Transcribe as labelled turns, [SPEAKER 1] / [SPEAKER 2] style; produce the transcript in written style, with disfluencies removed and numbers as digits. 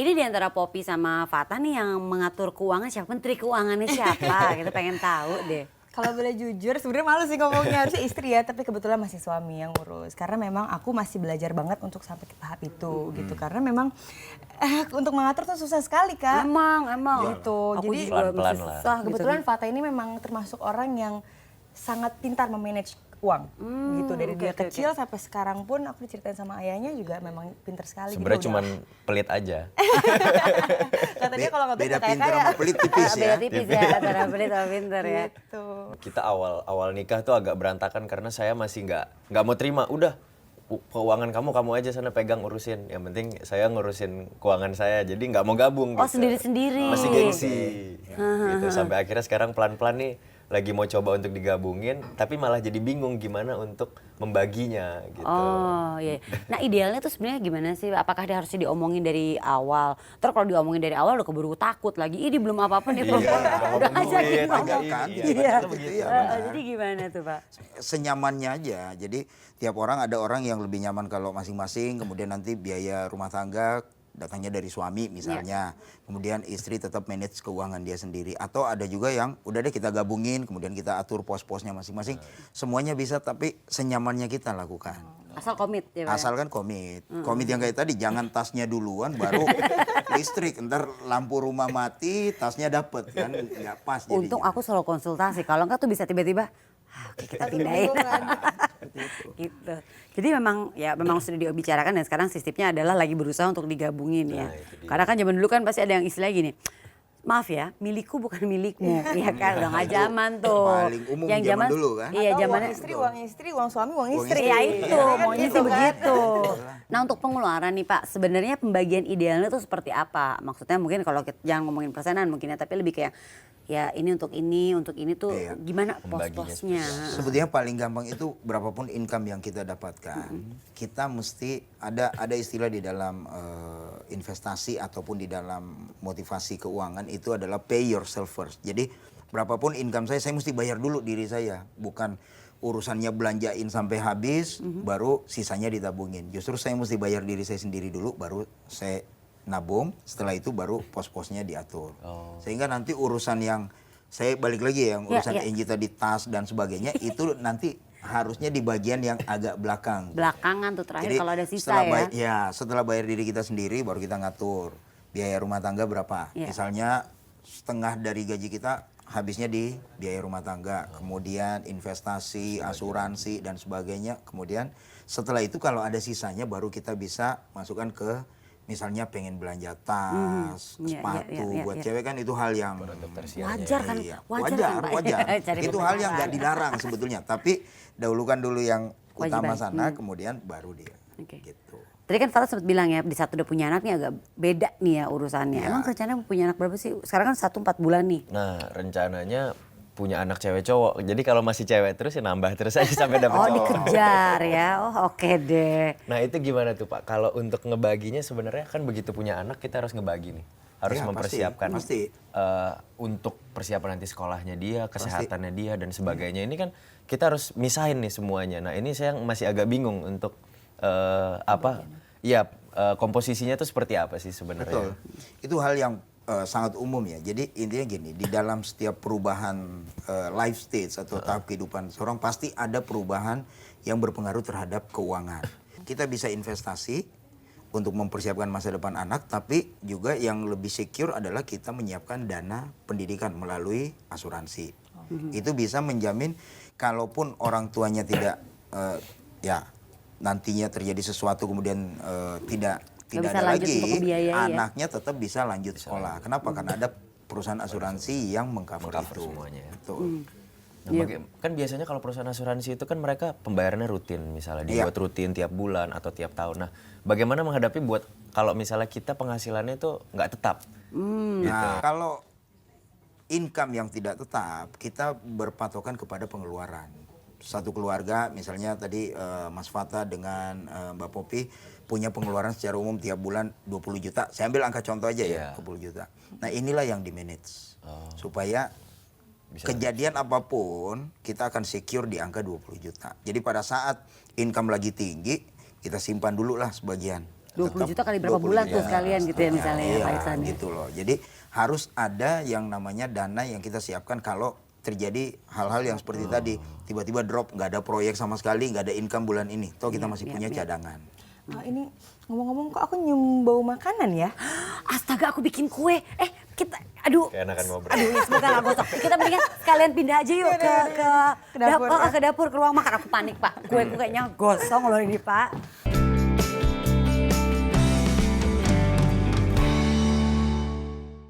[SPEAKER 1] Ini di antara Poppy sama Fata nih yang mengatur keuangan siapa? Menteri keuangannya siapa? Kita pengen tahu deh.
[SPEAKER 2] Kalau boleh jujur, sebenarnya malu sih ngomongnya, harusnya istri ya, tapi kebetulan masih suami yang ngurus. Karena memang aku masih belajar banget untuk sampai ke tahap itu gitu. Karena memang untuk mengatur tuh susah sekali, Kak.
[SPEAKER 1] Emang.
[SPEAKER 2] Gitu.
[SPEAKER 1] Aku
[SPEAKER 2] Jadi
[SPEAKER 1] juga
[SPEAKER 3] pelan-pelan
[SPEAKER 1] masih
[SPEAKER 3] lah.
[SPEAKER 1] susah
[SPEAKER 2] kebetulan
[SPEAKER 1] gitu.
[SPEAKER 2] Fata ini memang termasuk orang yang sangat pintar memanage uang gitu. Dari dia
[SPEAKER 1] oke.
[SPEAKER 2] kecil sampai sekarang pun aku diceritain sama ayahnya juga memang pintar sekali.
[SPEAKER 3] Sebenarnya
[SPEAKER 2] gitu.
[SPEAKER 3] cuman pelit aja.
[SPEAKER 2] Katanya kalau nggak
[SPEAKER 4] Beda
[SPEAKER 2] kayak
[SPEAKER 4] pinter
[SPEAKER 2] kaya.
[SPEAKER 4] sama pelit tipis ya.
[SPEAKER 1] Beda tipis ya antara pelit sama pinter ya.
[SPEAKER 2] Gitu.
[SPEAKER 3] Kita awal nikah tuh agak berantakan karena saya masih nggak mau terima. Udah keuangan kamu aja sana pegang urusin. Yang penting saya ngurusin keuangan saya. Jadi nggak mau gabung.
[SPEAKER 1] Oh,
[SPEAKER 3] gitu.
[SPEAKER 1] sendiri-sendiri.
[SPEAKER 3] Masih gengsi. Gitu. Sampai akhirnya sekarang pelan-pelan nih lagi mau coba untuk digabungin, tapi malah jadi bingung gimana untuk membaginya gitu.
[SPEAKER 1] Oh iya. Nah idealnya tuh sebenarnya gimana sih? Apakah dia harusnya diomongin dari awal? Terus kalau diomongin dari awal udah keburu takut lagi. Ini belum apa-apa nih belum. Udah ngajakin ngomong.
[SPEAKER 4] kan?
[SPEAKER 1] Iya.
[SPEAKER 4] Begitu ya,
[SPEAKER 1] Jadi gimana tuh Pak?
[SPEAKER 4] Senyamannya aja. Jadi tiap orang ada orang yang lebih nyaman kalau masing-masing, kemudian nanti biaya rumah tangga datangnya dari suami misalnya, kemudian istri tetap manage keuangan dia sendiri, atau ada juga yang udah deh kita gabungin, kemudian kita atur pos-posnya masing-masing, semuanya bisa tapi senyamannya kita lakukan.
[SPEAKER 1] Asal komit ya Pak?
[SPEAKER 4] Asalkan komit, komit yang kayak tadi jangan tasnya duluan baru listrik, ntar lampu rumah mati tasnya dapet kan nggak pas jadinya.
[SPEAKER 1] Untung aku selalu konsultasi. Kalau enggak tuh bisa tiba-tiba, oke kita pindahin. Gitu. Jadi memang sudah dibicarakan dan sekarang sistemnya adalah lagi berusaha untuk digabungin ya. Karena kan zaman dulu kan pasti ada yang istilah gini. Maaf ya, milikku bukan milikmu, ya kan udah nggak zaman tuh.
[SPEAKER 4] Paling umum zaman dulu kan.
[SPEAKER 1] Iya,
[SPEAKER 2] Atau
[SPEAKER 1] zamannya
[SPEAKER 2] uang istri, uang suami, uang istri.
[SPEAKER 1] ya itu,
[SPEAKER 2] Kan
[SPEAKER 1] maunya
[SPEAKER 2] gitu
[SPEAKER 1] sih
[SPEAKER 2] kan.
[SPEAKER 1] begitu. Nah untuk pengeluaran nih Pak, sebenarnya pembagian idealnya tuh seperti apa? Maksudnya mungkin kalau kita jangan ngomongin persenan mungkin ya, tapi lebih kayak ya ini untuk ini tuh
[SPEAKER 4] Iya.
[SPEAKER 1] gimana
[SPEAKER 3] Pembagiannya
[SPEAKER 1] pos-posnya?
[SPEAKER 4] Sebetulnya paling gampang itu berapapun income yang kita dapatkan, kita mesti ada istilah di dalam investasi ataupun di dalam motivasi keuangan itu adalah pay yourself first. Jadi berapapun income saya mesti bayar dulu diri saya, bukan urusannya belanjain sampai habis, baru sisanya ditabungin. Justru saya mesti bayar diri saya sendiri dulu, baru saya nabung, setelah itu baru pos-posnya diatur. Sehingga nanti urusan yang, saya balik lagi ya, yang urusan Angie tadi tas dan sebagainya, itu nanti harusnya di bagian yang agak belakang.
[SPEAKER 1] Belakangan tuh terakhir
[SPEAKER 4] Jadi
[SPEAKER 1] kalau ada sisa
[SPEAKER 4] setelah
[SPEAKER 1] ya.
[SPEAKER 4] setelah bayar diri kita sendiri baru kita ngatur biaya rumah tangga berapa.
[SPEAKER 1] Ya.
[SPEAKER 4] Misalnya setengah dari gaji kita habisnya di biaya rumah tangga, kemudian investasi, asuransi dan sebagainya. Kemudian setelah itu kalau ada sisanya baru kita bisa masukkan ke misalnya pengen belanja tas, sepatu buat cewek kan itu hal yang
[SPEAKER 1] Wajar kan?
[SPEAKER 4] iya,
[SPEAKER 1] Wajar kan, Pak?
[SPEAKER 4] wajar.
[SPEAKER 1] Cari
[SPEAKER 4] Itu hal yang
[SPEAKER 1] kebenaran.
[SPEAKER 4] nggak dilarang sebetulnya, tapi dahulukan dulu yang utama
[SPEAKER 1] Kewajiban.
[SPEAKER 4] sana, kemudian baru dia.
[SPEAKER 1] Oke.
[SPEAKER 4] Gitu.
[SPEAKER 1] Tadi kan Fata sempat bilang ya, di saat udah punya anak nih agak beda nih ya urusannya. Emang rencananya mau punya anak berapa sih? Sekarang kan 1-4 bulan nih.
[SPEAKER 3] Nah rencananya punya anak cewek cowok. Jadi kalau masih cewek terus ya nambah terus aja sampai dapet
[SPEAKER 1] Oh
[SPEAKER 3] cowok.
[SPEAKER 1] dikejar ya, oh oke deh.
[SPEAKER 3] Nah itu gimana tuh Pak? Kalau untuk ngebaginya sebenarnya kan begitu punya anak kita harus ngebagi nih. Harus
[SPEAKER 4] Ya,
[SPEAKER 3] mempersiapkan
[SPEAKER 4] pasti.
[SPEAKER 3] untuk persiapan nanti sekolahnya dia, kesehatannya dia dan sebagainya. Ini kan kita harus misahin nih semuanya. Nah ini saya masih agak bingung untuk komposisinya tuh seperti apa sih sebenarnya?
[SPEAKER 4] Betul. Itu hal yang sangat umum ya. Jadi intinya gini, di dalam setiap perubahan life stage atau tahap kehidupan seorang pasti ada perubahan yang berpengaruh terhadap keuangan. Kita bisa investasi untuk mempersiapkan masa depan anak, tapi juga yang lebih secure adalah kita menyiapkan dana pendidikan melalui asuransi. Itu bisa menjamin kalaupun orang tuanya tidak nantinya terjadi sesuatu kemudian tidak
[SPEAKER 1] bisa
[SPEAKER 4] ada
[SPEAKER 1] lanjut
[SPEAKER 4] lagi,
[SPEAKER 1] untuk membiayai ya.
[SPEAKER 4] anaknya tetap bisa lanjut sekolah. Kenapa? Karena ada perusahaan asuransi yang mengcover itu.
[SPEAKER 3] semuanya ya.
[SPEAKER 4] Betul.
[SPEAKER 3] Nah, kan biasanya kalau perusahaan asuransi itu kan mereka pembayarannya rutin, misalnya dibuat rutin tiap bulan atau tiap tahun. Nah, bagaimana menghadapi buat kalau misalnya kita penghasilannya itu nggak tetap? Gitu.
[SPEAKER 4] Nah, kalau income yang tidak tetap, kita berpatokan kepada pengeluaran. Satu keluarga, misalnya tadi Mas Fata dengan Mbak Poppy punya pengeluaran secara umum tiap bulan 20 juta. Saya ambil angka contoh aja ya, 20 juta. Nah inilah yang di manage. Supaya kejadian apapun kita akan secure di angka 20 juta. Jadi pada saat income lagi tinggi, kita simpan dulu lah sebagian.
[SPEAKER 1] 20 juta kali berapa
[SPEAKER 4] 20
[SPEAKER 1] bulan tuh
[SPEAKER 4] juta.
[SPEAKER 1] sekalian gitu ya misalnya ya
[SPEAKER 4] Iya,
[SPEAKER 1] Pak Ihsan ya.
[SPEAKER 4] gitu loh. Jadi harus ada yang namanya dana yang kita siapkan kalau terjadi hal-hal yang seperti tadi. Tiba-tiba drop, nggak ada proyek sama sekali, nggak ada income bulan ini. Toh kita masih punya cadangan.
[SPEAKER 2] Ini ngomong-ngomong kok aku nyium bau makanan ya?
[SPEAKER 1] Astaga aku bikin kue. Kita aduh.
[SPEAKER 3] Keenakan ngobrol.
[SPEAKER 1] Aduh, ya semoga nggak gosok. Kita mendingan sekalian pindah aja yuk ke
[SPEAKER 2] dapur,
[SPEAKER 1] dapur, ke dapur, ke ruang makan. Aku panik Pak. Kue kayaknya gosong loh ini Pak.